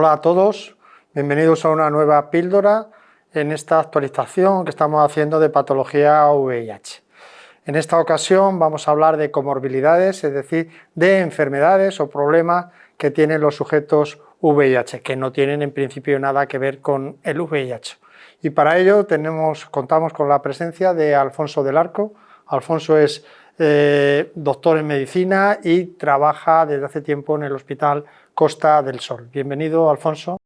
Hola a todos, bienvenidos a una nueva píldora en esta actualización que estamos haciendo de patología VIH. En esta ocasión vamos a hablar de comorbilidades, es decir, de enfermedades o problemas que tienen los sujetos VIH, que no tienen en principio nada que ver con el VIH. Y para ello contamos con la presencia de Alfonso del Arco. Alfonso es doctor en medicina y trabaja desde hace tiempo en el Hospital Costa del Sol. Bienvenido, Alfonso.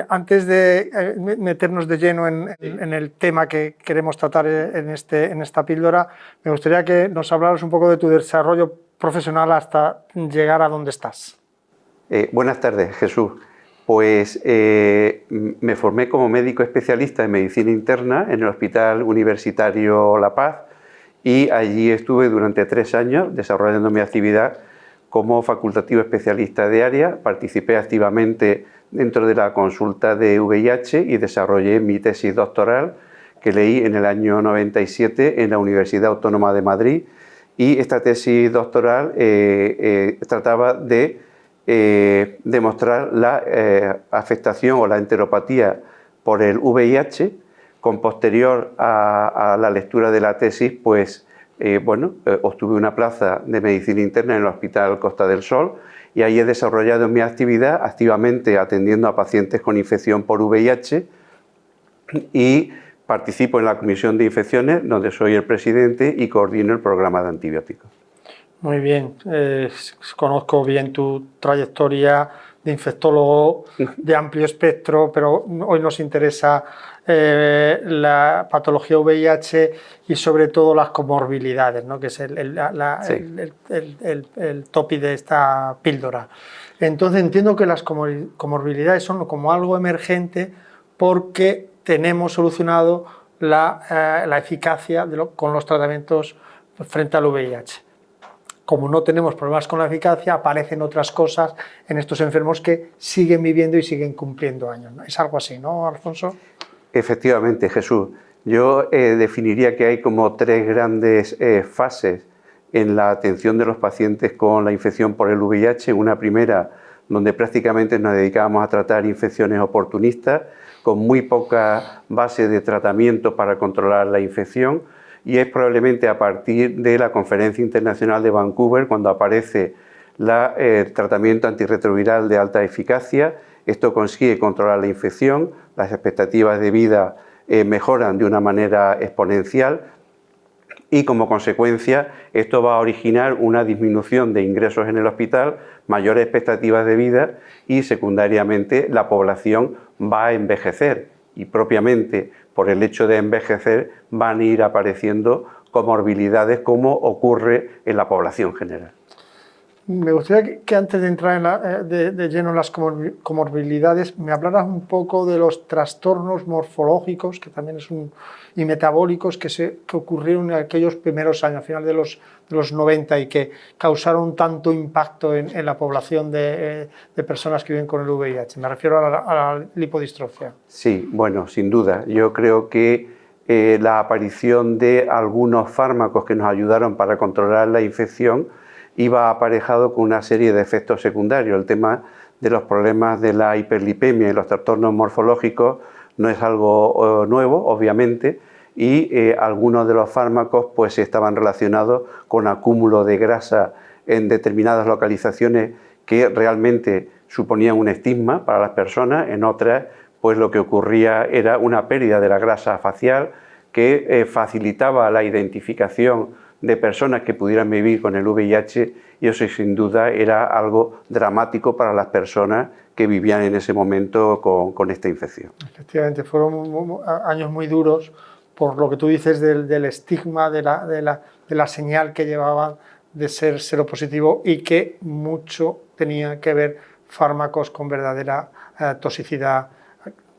Antes de meternos de lleno en el tema que queremos tratar en esta píldora, me gustaría que nos hablaras un poco de tu desarrollo profesional hasta llegar a donde estás. Buenas tardes, Jesús. Pues me formé como médico especialista en medicina interna en el Hospital Universitario La Paz y allí estuve durante 3 años desarrollando mi actividad como facultativo especialista de área. Participé activamente dentro de la consulta de VIH y desarrollé mi tesis doctoral que leí en el año 97 en la Universidad Autónoma de Madrid, y esta tesis doctoral trataba de demostrar la afectación o la enteropatía por el VIH. Con posterior a la lectura de la tesis, pues obtuve una plaza de medicina interna en el Hospital Costa del Sol y ahí he desarrollado mi actividad activamente atendiendo a pacientes con infección por VIH y participo en la Comisión de Infecciones, donde soy el presidente y coordino el programa de antibióticos. Muy bien, conozco bien tu trayectoria de infectólogo de amplio espectro, pero hoy nos interesa la patología VIH y sobre todo las comorbilidades, ¿no? Que es el topic de esta píldora. Entonces entiendo que las comorbilidades son como algo emergente porque tenemos solucionado la eficacia con los tratamientos frente al VIH. Como no tenemos problemas con la eficacia, aparecen otras cosas en estos enfermos que siguen viviendo y siguen cumpliendo años, ¿no? Es algo así, ¿no, Alfonso? Efectivamente, Jesús. Yo definiría que hay como 3 grandes fases en la atención de los pacientes con la infección por el VIH. Una primera, donde prácticamente nos dedicábamos a tratar infecciones oportunistas, con muy poca base de tratamiento para controlar la infección. Y es probablemente a partir de la Conferencia Internacional de Vancouver cuando aparece el tratamiento antirretroviral de alta eficacia. Esto consigue controlar la infección, las expectativas de vida mejoran de una manera exponencial y como consecuencia esto va a originar una disminución de ingresos en el hospital, mayores expectativas de vida y secundariamente la población va a envejecer y propiamente por el hecho de envejecer van a ir apareciendo comorbilidades como ocurre en la población general. Me gustaría que antes de entrar de lleno en las comorbilidades me hablaras un poco de los trastornos morfológicos que también y metabólicos que ocurrieron en aquellos primeros años, a final de los 90 y que causaron tanto impacto en la población de personas que viven con el VIH. Me refiero a la lipodistrofia. Sí, bueno, sin duda. Yo creo que la aparición de algunos fármacos que nos ayudaron para controlar la infección iba aparejado con una serie de efectos secundarios. El tema de los problemas de la hiperlipemia y los trastornos morfológicos no es algo nuevo, obviamente, y algunos de los fármacos pues estaban relacionados con acúmulo de grasa en determinadas localizaciones que realmente suponían un estigma para las personas. En otras, pues lo que ocurría era una pérdida de la grasa facial que facilitaba la identificación de personas que pudieran vivir con el VIH y eso sin duda era algo dramático para las personas que vivían en ese momento con esta infección. Efectivamente, fueron años muy duros por lo que tú dices del estigma, de la señal que llevaban de ser seropositivo y que mucho tenía que ver fármacos con verdadera toxicidad.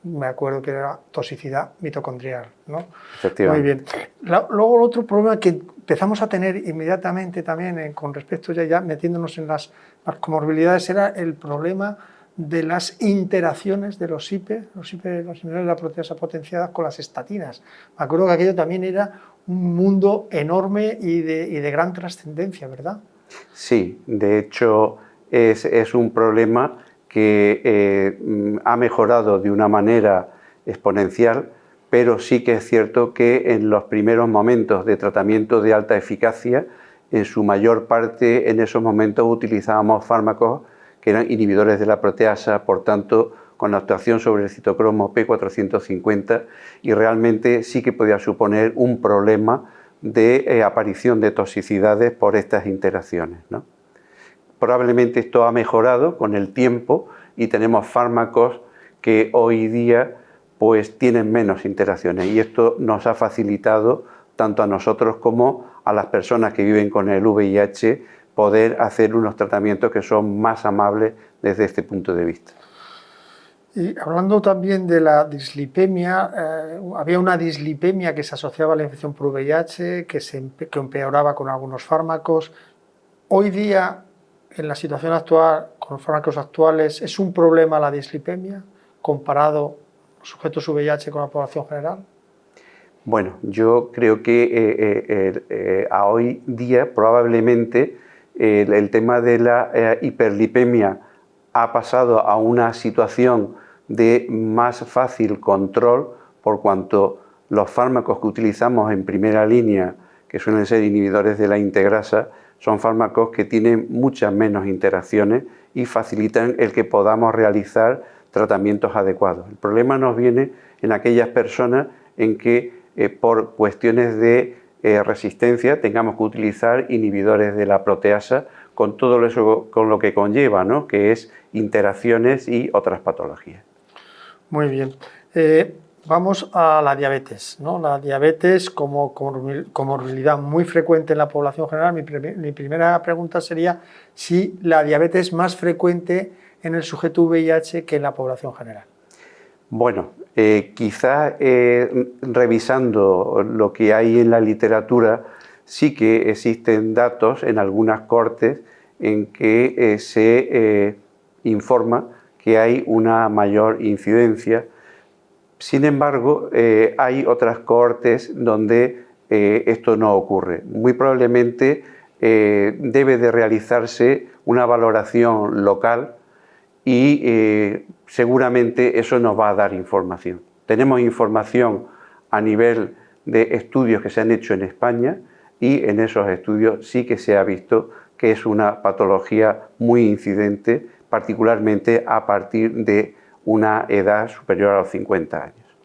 Me acuerdo que era toxicidad mitocondrial, ¿no? Efectivamente. Muy bien. Luego el otro problema que empezamos a tener inmediatamente también con respecto ya metiéndonos en las comorbilidades era el problema de las interacciones de los IPE, los inhibidores de la proteasa potenciada con las estatinas. Me acuerdo que aquello también era un mundo enorme y de gran trascendencia, ¿verdad? Sí, de hecho es un problema que ha mejorado de una manera exponencial, pero sí que es cierto que en los primeros momentos de tratamiento de alta eficacia, en su mayor parte en esos momentos utilizábamos fármacos que eran inhibidores de la proteasa, por tanto con actuación sobre el citocromo P450, y realmente sí que podía suponer un problema de aparición de toxicidades por estas interacciones, ¿no? Probablemente esto ha mejorado con el tiempo y tenemos fármacos que hoy día pues tienen menos interacciones, y esto nos ha facilitado tanto a nosotros como a las personas que viven con el VIH poder hacer unos tratamientos que son más amables desde este punto de vista. Y hablando también de la dislipemia, había una dislipemia que se asociaba a la infección por VIH, que empeoraba con algunos fármacos. Hoy día, en la situación actual, con los fármacos actuales, ¿es un problema la dislipemia comparado los sujetos VIH con la población general? Bueno, yo creo que a hoy día probablemente el tema de la hiperlipemia ha pasado a una situación de más fácil control, por cuanto los fármacos que utilizamos en primera línea, que suelen ser inhibidores de la integrasa, son fármacos que tienen muchas menos interacciones y facilitan el que podamos realizar tratamientos adecuados. El problema nos viene en aquellas personas en que por cuestiones de resistencia tengamos que utilizar inhibidores de la proteasa, con todo eso con lo que conlleva, ¿no? Que es interacciones y otras patologías. Muy bien. Vamos a la diabetes, ¿no? La diabetes como comorbilidad muy frecuente en la población general. Mi primera pregunta sería si la diabetes es más frecuente en el sujeto VIH que en la población general. Bueno, quizás revisando lo que hay en la literatura, sí que existen datos en algunas cortes en que se informa que hay una mayor incidencia. Sin embargo, hay otras cohortes donde esto no ocurre. Muy probablemente debe de realizarse una valoración local y seguramente eso nos va a dar información. Tenemos información a nivel de estudios que se han hecho en España, y en esos estudios sí que se ha visto que es una patología muy incidente, particularmente a partir de una edad superior a los 50 años.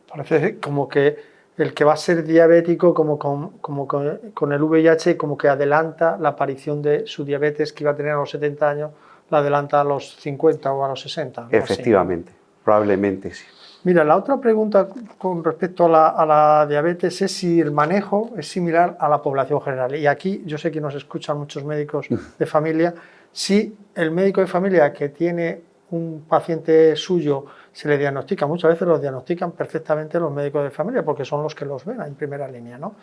Parece como que el que va a ser diabético con el VIH como que adelanta la aparición de su diabetes que iba a tener a los 70 años, la adelanta a los 50 o a los 60. Efectivamente, así, ¿no? Probablemente sí. Mira, la otra pregunta con respecto a la diabetes es si el manejo es similar a la población general. Y aquí yo sé que nos escuchan muchos médicos de familia. Si el médico de familia que tiene un paciente suyo se le diagnostica, muchas veces los diagnostican perfectamente los médicos de familia porque son los que los ven en primera línea, ¿no?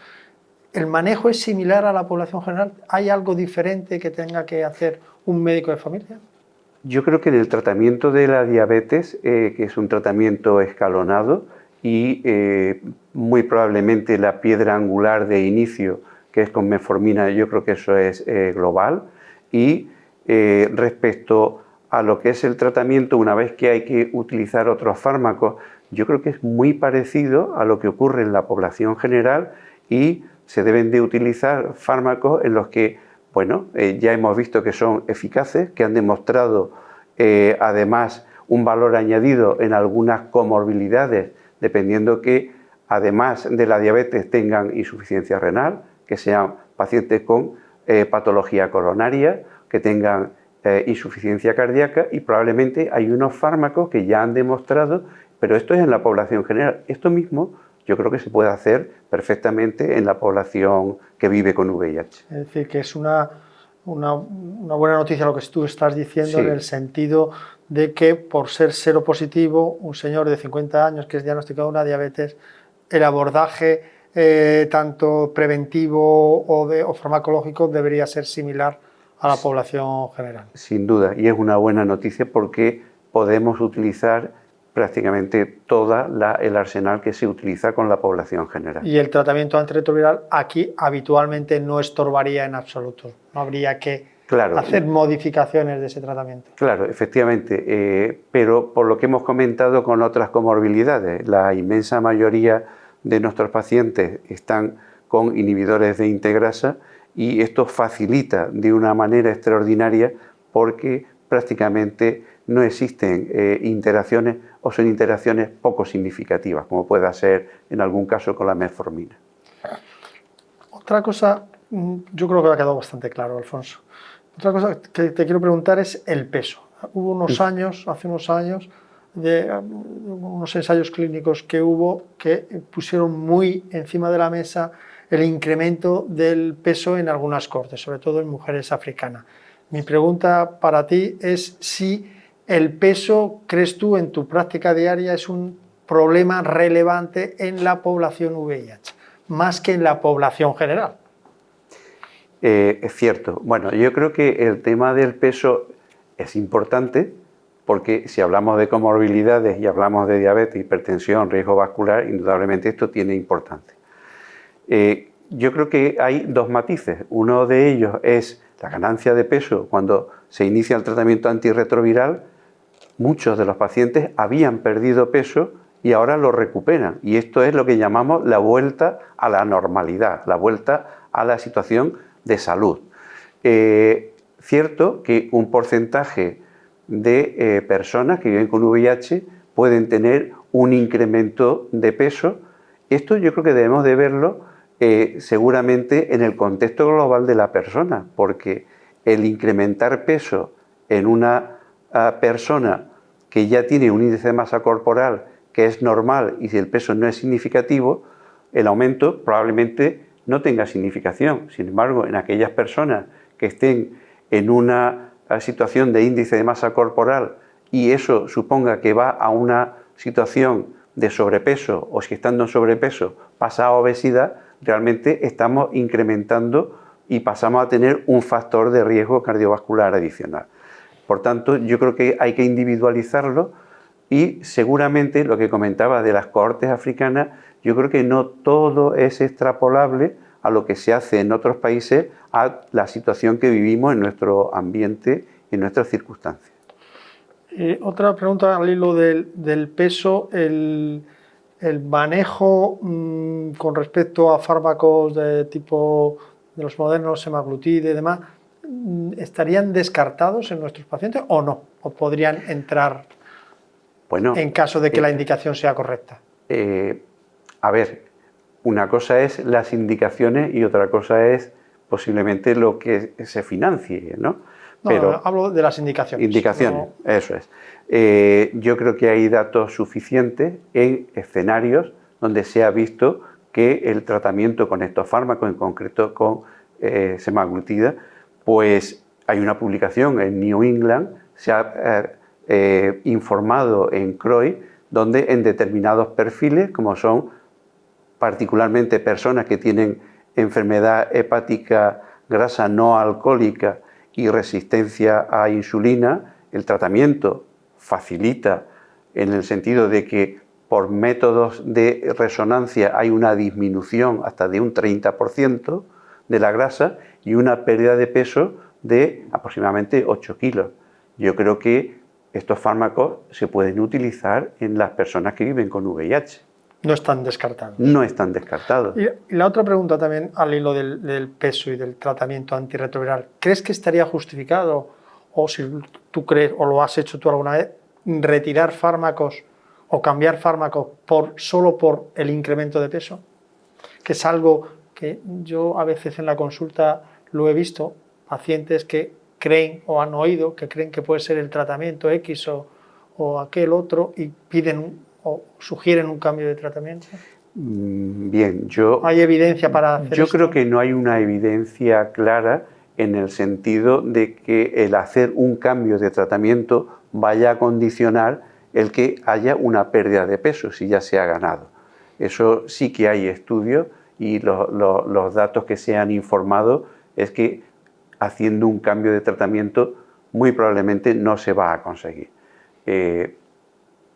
¿El manejo es similar a la población general? ¿Hay algo diferente que tenga que hacer un médico de familia? Yo creo que en el tratamiento de la diabetes, que es un tratamiento escalonado y muy probablemente la piedra angular de inicio, que es con metformina, yo creo que eso es global. Y respecto a lo que es el tratamiento, una vez que hay que utilizar otros fármacos, yo creo que es muy parecido a lo que ocurre en la población general, y se deben de utilizar fármacos en los que, bueno, ya hemos visto que son eficaces, que han demostrado además un valor añadido en algunas comorbilidades, dependiendo que además de la diabetes tengan insuficiencia renal, que sean pacientes con patología coronaria, que tengan insuficiencia cardíaca, y probablemente hay unos fármacos que ya han demostrado, pero esto es en la población general. Esto mismo yo creo que se puede hacer perfectamente en la población que vive con VIH. Es decir, que es una buena noticia lo que tú estás diciendo, sí, en el sentido de que por ser seropositivo, un señor de 50 años que es diagnosticado de una diabetes, el abordaje tanto preventivo o farmacológico debería ser similar a la población general. Sin duda, y es una buena noticia porque podemos utilizar prácticamente todo el arsenal que se utiliza con la población general. Y el tratamiento antirretroviral aquí habitualmente no estorbaría en absoluto, no habría que Claro. hacer modificaciones de ese tratamiento. Claro, efectivamente, pero por lo que hemos comentado con otras comorbilidades, la inmensa mayoría de nuestros pacientes están con inhibidores de integrasa y esto facilita de una manera extraordinaria porque prácticamente no existen interacciones o son interacciones poco significativas, como pueda ser en algún caso con la metformina. Otra cosa, yo creo que ha quedado bastante claro, Alfonso. Otra cosa que te quiero preguntar es el peso. Hubo unos años, hace unos años, unos ensayos clínicos que hubo que pusieron muy encima de la mesa el incremento del peso en algunas cortes, sobre todo en mujeres africanas. Mi pregunta para ti es si el peso, crees tú, en tu práctica diaria es un problema relevante en la población VIH, más que en la población general. Es cierto. Bueno, yo creo que el tema del peso es importante porque si hablamos de comorbilidades y hablamos de diabetes, hipertensión, riesgo vascular, indudablemente esto tiene importancia. Yo creo que hay dos matices. Uno de ellos es la ganancia de peso. Cuando se inicia el tratamiento antirretroviral, muchos de los pacientes habían perdido peso y ahora lo recuperan. Y esto es lo que llamamos la vuelta a la normalidad, la vuelta a la situación de salud. Cierto que un porcentaje de personas que viven con VIH pueden tener un incremento de peso. Esto yo creo que debemos de verlo seguramente en el contexto global de la persona, porque el incrementar peso en una persona que ya tiene un índice de masa corporal que es normal y si el peso no es significativo, el aumento probablemente no tenga significación. Sin embargo, en aquellas personas que estén en una situación de índice de masa corporal y eso suponga que va a una situación de sobrepeso o si estando en sobrepeso pasa a obesidad, realmente estamos incrementando y pasamos a tener un factor de riesgo cardiovascular adicional. Por tanto, yo creo que hay que individualizarlo y seguramente lo que comentaba de las cohortes africanas, yo creo que no todo es extrapolable a lo que se hace en otros países a la situación que vivimos en nuestro ambiente y en nuestras circunstancias. Otra pregunta al hilo del peso, el manejo con respecto a fármacos de tipo de los modernos, semaglutide y demás, ¿estarían descartados en nuestros pacientes o no? ¿O podrían entrar en caso de que la indicación sea correcta? A ver, una cosa es las indicaciones y otra cosa es posiblemente lo que se financie, ¿no? Pero hablo de las indicaciones. Indicaciones, no. Eso es. Yo creo que hay datos suficientes en escenarios donde se ha visto que el tratamiento con estos fármacos, en concreto con semaglutida, pues hay una publicación en New England, se ha informado en CROI, donde en determinados perfiles, como son particularmente personas que tienen enfermedad hepática grasa no alcohólica y resistencia a insulina, el tratamiento facilita en el sentido de que por métodos de resonancia hay una disminución hasta de un 30% de la grasa y una pérdida de peso de aproximadamente 8 kilos. Yo creo que estos fármacos se pueden utilizar en las personas que viven con VIH. No están descartados. No están descartados. Y la otra pregunta también al hilo del peso y del tratamiento antirretroviral. ¿Crees que estaría justificado, o si tú crees, o lo has hecho tú alguna vez, retirar fármacos o cambiar fármacos solo por el incremento de peso? Que es algo que yo a veces en la consulta lo he visto, pacientes que creen o han oído que creen que puede ser el tratamiento X o aquel otro y piden o sugieren un cambio de tratamiento. Bien, ¿Hay evidencia para hacer Yo esto? creo que no hay una evidencia clara en el sentido de que el hacer un cambio de tratamiento vaya a condicionar el que haya una pérdida de peso si ya se ha ganado. Eso sí que hay estudios y los datos que se han informado es que haciendo un cambio de tratamiento muy probablemente no se va a conseguir.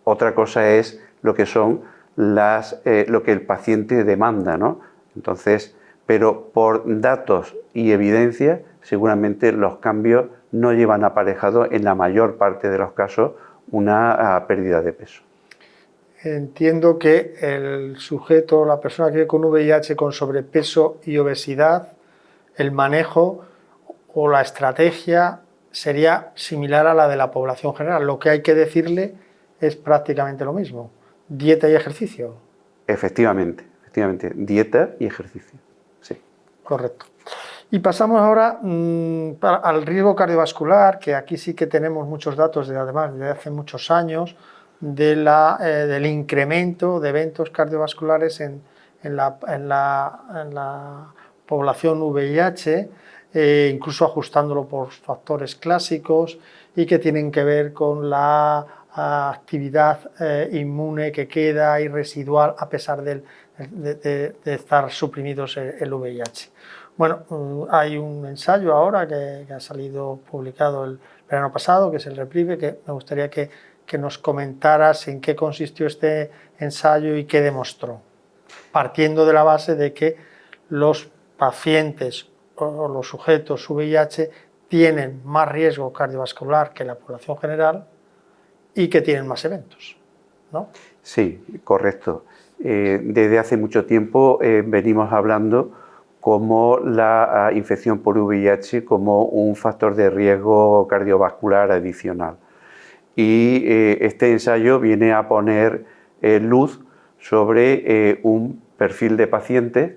Otra cosa es lo que son lo que el paciente demanda, ¿no? Entonces, pero por datos y evidencia seguramente los cambios no llevan aparejado en la mayor parte de los casos una pérdida de peso. Entiendo que el sujeto, la persona que vive con VIH con sobrepeso y obesidad, el manejo o la estrategia sería similar a la de la población general. Lo que hay que decirle es prácticamente lo mismo: dieta y ejercicio. Efectivamente, dieta y ejercicio. Sí. Correcto. Y pasamos ahora al riesgo cardiovascular, que aquí sí que tenemos muchos datos, además desde hace muchos años, del incremento de eventos cardiovasculares en la población VIH, incluso ajustándolo por factores clásicos y que tienen que ver con la actividad inmune que queda y residual a pesar de estar suprimidos el VIH. Bueno, hay un ensayo ahora que ha salido publicado el verano pasado, que es el REPRIVE, que me gustaría que nos comentaras en qué consistió este ensayo y qué demostró, partiendo de la base de que los pacientes o los sujetos VIH tienen más riesgo cardiovascular que la población general y que tienen más eventos, ¿no? Sí, correcto. Desde hace mucho tiempo venimos hablando como la infección por VIH como un factor de riesgo cardiovascular adicional. Y este ensayo viene a poner luz sobre un perfil de pacientes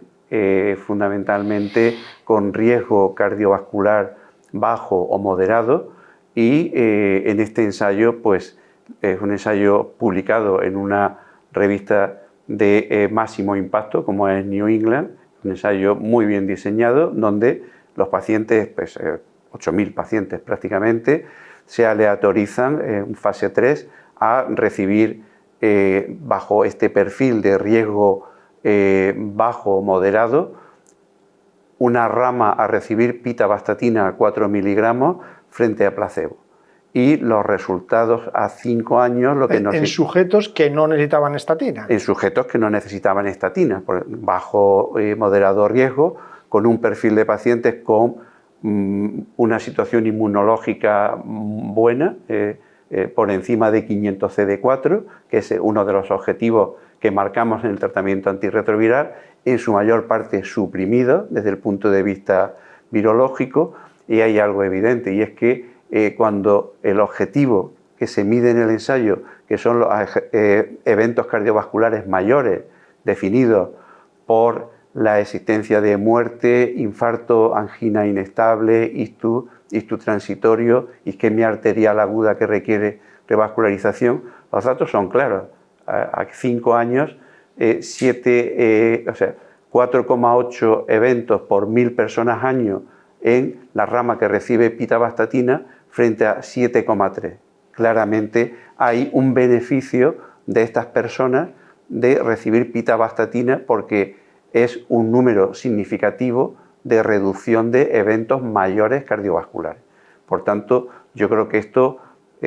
fundamentalmente con riesgo cardiovascular bajo o moderado, y en este ensayo pues es un ensayo publicado en una revista de máximo impacto como es New England, un ensayo muy bien diseñado donde los pacientes, pues 8.000 pacientes prácticamente, se aleatorizan en fase 3 a recibir bajo este perfil de riesgo bajo o moderado una rama a recibir pitavastatina 4 miligramos frente a placebo. Y los resultados a 5 años... En sujetos que no necesitaban estatina. En sujetos que no necesitaban estatina, bajo moderado riesgo, con un perfil de pacientes con una situación inmunológica buena, por encima de 500 CD4, que es uno de los objetivos que marcamos en el tratamiento antirretroviral, en su mayor parte suprimido desde el punto de vista virológico. Y hay algo evidente, y es que cuando el objetivo que se mide en el ensayo, que son los eventos cardiovasculares mayores definidos por la existencia de muerte, infarto, angina inestable, ictus transitorio, isquemia arterial aguda que requiere revascularización, los datos son claros. A 5 años, 4,8 eventos por 1.000 personas año en la rama que recibe pitavastatina frente a 7,3. Claramente hay un beneficio de estas personas de recibir pitavastatina porque es un número significativo de reducción de eventos mayores cardiovasculares. Por tanto, yo creo que esto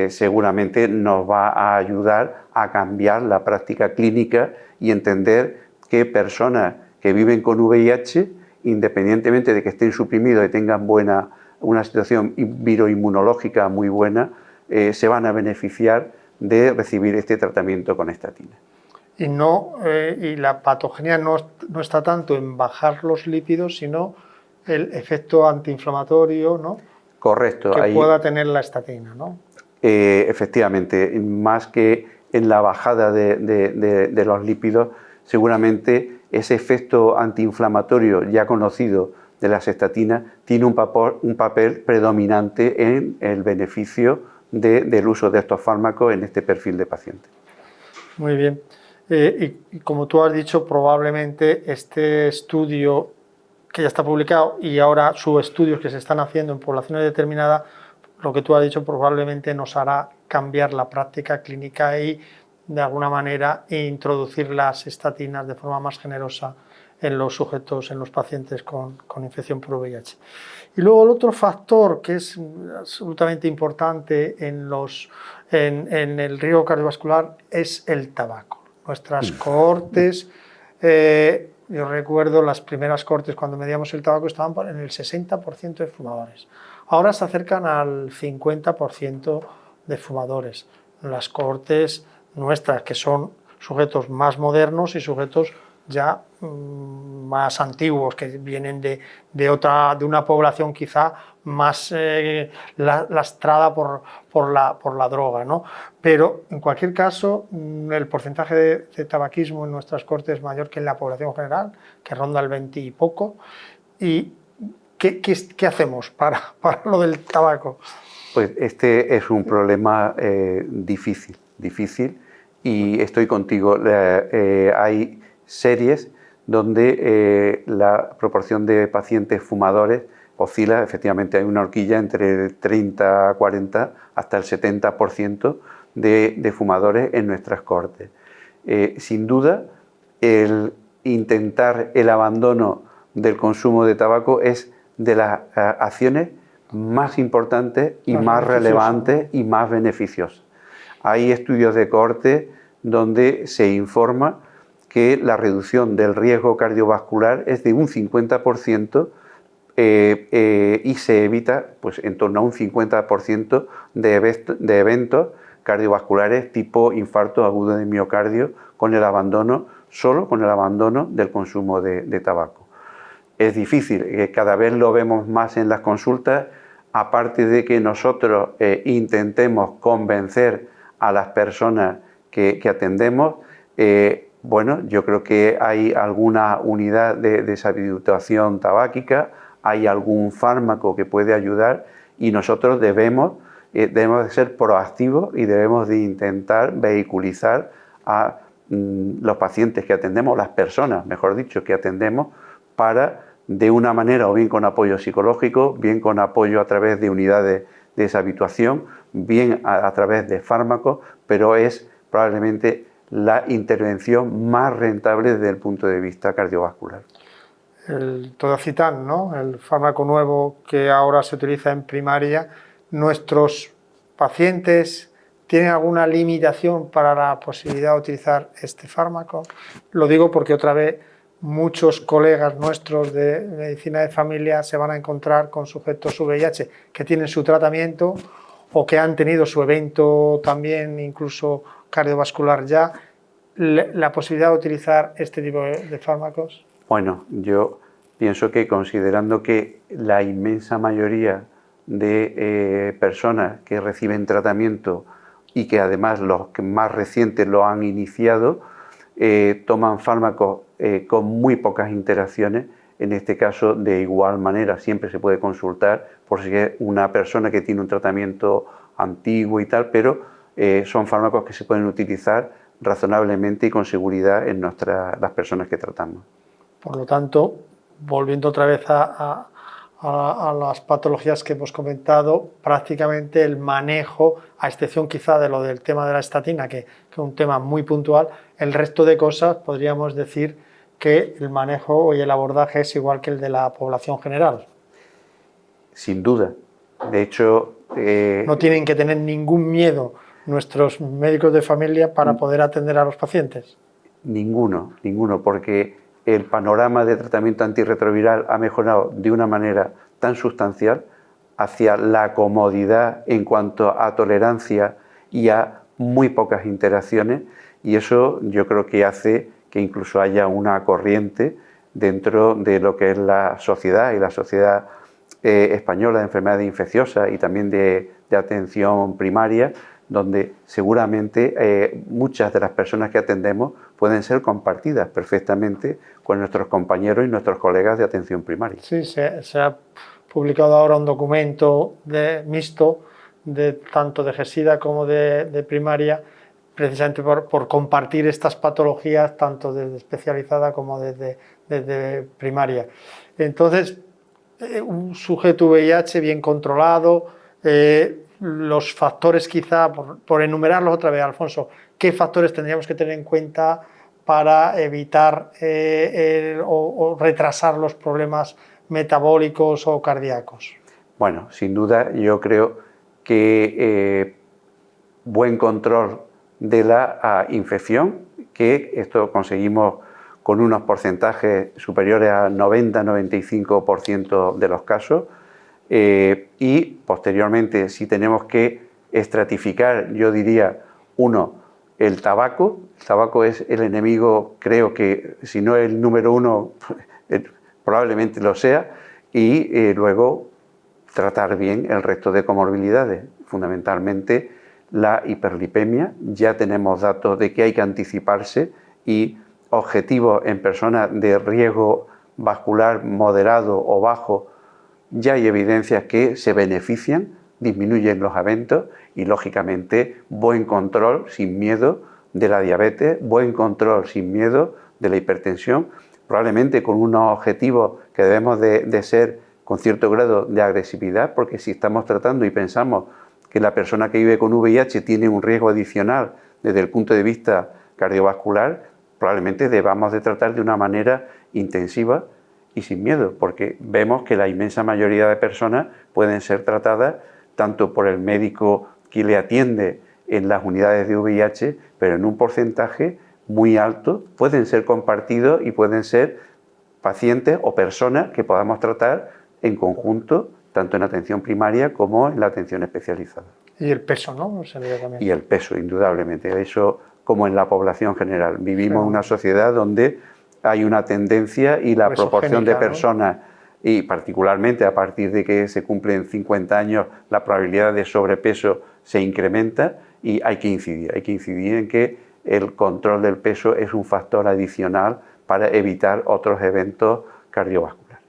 seguramente nos va a ayudar a cambiar la práctica clínica y entender que personas que viven con VIH, independientemente de que estén suprimidos y tengan una situación viroinmunológica muy buena, se van a beneficiar de recibir este tratamiento con estatina. Y la patogenia no está tanto en bajar los lípidos, sino el efecto antiinflamatorio, ¿no? Correcto. Que pueda tener la estatina, ¿no? Efectivamente, más que en la bajada de los lípidos, seguramente ese efecto antiinflamatorio ya conocido de las estatinas tiene un papel predominante en el beneficio del uso de estos fármacos en este perfil de pacientes. Muy bien. Y como tú has dicho, probablemente este estudio que ya está publicado y ahora subestudios que se están haciendo en poblaciones determinadas, lo que tú has dicho probablemente nos hará cambiar la práctica clínica y de alguna manera introducir las estatinas de forma más generosa en los sujetos, en los pacientes con infección por VIH. Y luego el otro factor que es absolutamente importante en el riesgo cardiovascular es el tabaco. Nuestras cohortes yo recuerdo las primeras cortes cuando medíamos el tabaco estaban en el 60% de fumadores. Ahora se acercan al 50% de fumadores. Las cortes nuestras, que son sujetos más modernos y sujetos ya más antiguos, que vienen de una población quizá más lastrada por la droga, ¿no? Pero en cualquier caso, el porcentaje de tabaquismo en nuestras cortes es mayor que en la población general, que ronda el 20 y poco. ¿Y qué hacemos para lo del tabaco? Pues este es un problema difícil, y estoy contigo. Hay series donde la proporción de pacientes fumadores oscila, efectivamente hay una horquilla entre el 30, 40 hasta el 70% de fumadores en nuestras cortes. Sin duda, el intentar el abandono del consumo de tabaco es de las acciones más importantes y más relevantes y más beneficiosas. Hay estudios de cohorte donde se informa que la reducción del riesgo cardiovascular es de un 50% y se evita pues, en torno a un 50% de eventos cardiovasculares tipo infarto agudo de miocardio solo con el abandono del consumo de tabaco. Es difícil, cada vez lo vemos más en las consultas, aparte de que nosotros intentemos convencer a las personas que atendemos. Bueno, yo creo que hay alguna unidad de deshabituación tabáquica, hay algún fármaco que puede ayudar y nosotros debemos de ser proactivos y debemos de intentar vehiculizar a los pacientes que atendemos, las personas, mejor dicho, que atendemos, para de una manera o bien con apoyo psicológico, bien con apoyo a través de unidades de deshabituación, bien a través de fármacos, pero es probablemente la intervención más rentable desde el punto de vista cardiovascular. El Todocitan, ¿no? El fármaco nuevo que ahora se utiliza en primaria, ¿nuestros pacientes tienen alguna limitación para la posibilidad de utilizar este fármaco? Lo digo porque otra vez muchos colegas nuestros de medicina de familia se van a encontrar con sujetos VIH que tienen su tratamiento o que han tenido su evento también, incluso cardiovascular ya. ¿La posibilidad de utilizar este tipo de fármacos? Bueno, yo pienso que considerando que la inmensa mayoría de personas que reciben tratamiento y que además los que más recientes lo han iniciado, toman fármacos con muy pocas interacciones. En este caso, de igual manera, siempre se puede consultar por si es una persona que tiene un tratamiento antiguo y tal, pero son fármacos que se pueden utilizar razonablemente y con seguridad en las personas que tratamos. Por lo tanto, volviendo otra vez a las patologías que hemos comentado, prácticamente el manejo, a excepción quizá de lo del tema de la estatina, que es un tema muy puntual, el resto de cosas podríamos decir que el manejo y el abordaje es igual que el de la población general. Sin duda. De hecho... no tienen que tener ningún miedo nuestros médicos de familia para poder atender a los pacientes. Ninguno, porque el panorama de tratamiento antirretroviral ha mejorado de una manera tan sustancial hacia la comodidad en cuanto a tolerancia y a muy pocas interacciones, y eso yo creo que hace que incluso haya una corriente dentro de lo que es la sociedad y la sociedad española de enfermedades infecciosas y también de atención primaria, donde seguramente muchas de las personas que atendemos pueden ser compartidas perfectamente con nuestros compañeros y nuestros colegas de atención primaria. Sí, se ha publicado ahora un documento mixto, tanto de GESIDA como de primaria, precisamente por compartir estas patologías, tanto desde especializada como desde primaria. Entonces, un sujeto VIH bien controlado, los factores quizá, por enumerarlos otra vez, Alfonso, ¿qué factores tendríamos que tener en cuenta para evitar o retrasar los problemas metabólicos o cardíacos? Bueno, sin duda yo creo que buen control de la infección, que esto conseguimos con unos porcentajes superiores al 90-95% de los casos. Y posteriormente, si tenemos que estratificar, yo diría, uno, el tabaco. El tabaco es el enemigo, creo que si no el número uno, probablemente lo sea, y luego tratar bien el resto de comorbilidades, fundamentalmente la hiperlipemia. Ya tenemos datos de que hay que anticiparse y objetivos en personas de riesgo vascular moderado o bajo, ya hay evidencias que se benefician, disminuyen los eventos y, lógicamente, buen control sin miedo de la diabetes, buen control sin miedo de la hipertensión, probablemente con unos objetivos que debemos de ser con cierto grado de agresividad, porque si estamos tratando y pensamos que la persona que vive con VIH tiene un riesgo adicional desde el punto de vista cardiovascular, probablemente debamos de tratar de una manera intensiva y sin miedo, porque vemos que la inmensa mayoría de personas pueden ser tratadas tanto por el médico que le atiende en las unidades de VIH, pero en un porcentaje muy alto pueden ser compartidos y pueden ser pacientes o personas que podamos tratar en conjunto, tanto en atención primaria como en la atención especializada. Y el peso, ¿no? También. Y el peso, indudablemente. Eso, como en la población general. Vivimos en una sociedad donde hay una tendencia y la proporción de personas, ¿no? Y particularmente a partir de que se cumplen 50 años, la probabilidad de sobrepeso se incrementa y hay que incidir en que el control del peso es un factor adicional para evitar otros eventos cardiovasculares.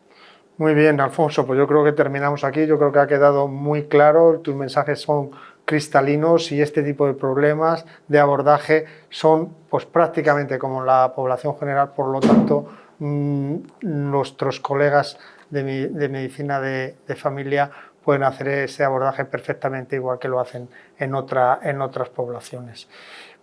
Muy bien, Alfonso, pues yo creo que terminamos aquí. Yo creo que ha quedado muy claro, tus mensajes son cristalinos y este tipo de problemas de abordaje son pues prácticamente como en la población general, por lo tanto nuestros colegas de medicina de familia pueden hacer ese abordaje perfectamente igual que lo hacen en otras poblaciones.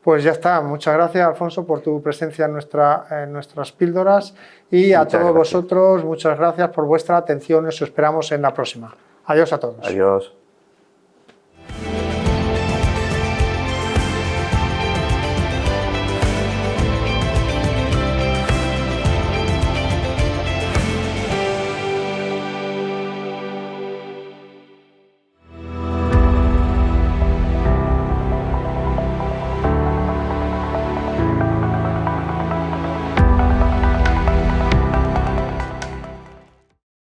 Pues ya está, muchas gracias, Alfonso, por tu presencia en nuestras píldoras y a todos vosotros, muchas gracias por vuestra atención, os esperamos en la próxima. Adiós a todos. Adiós.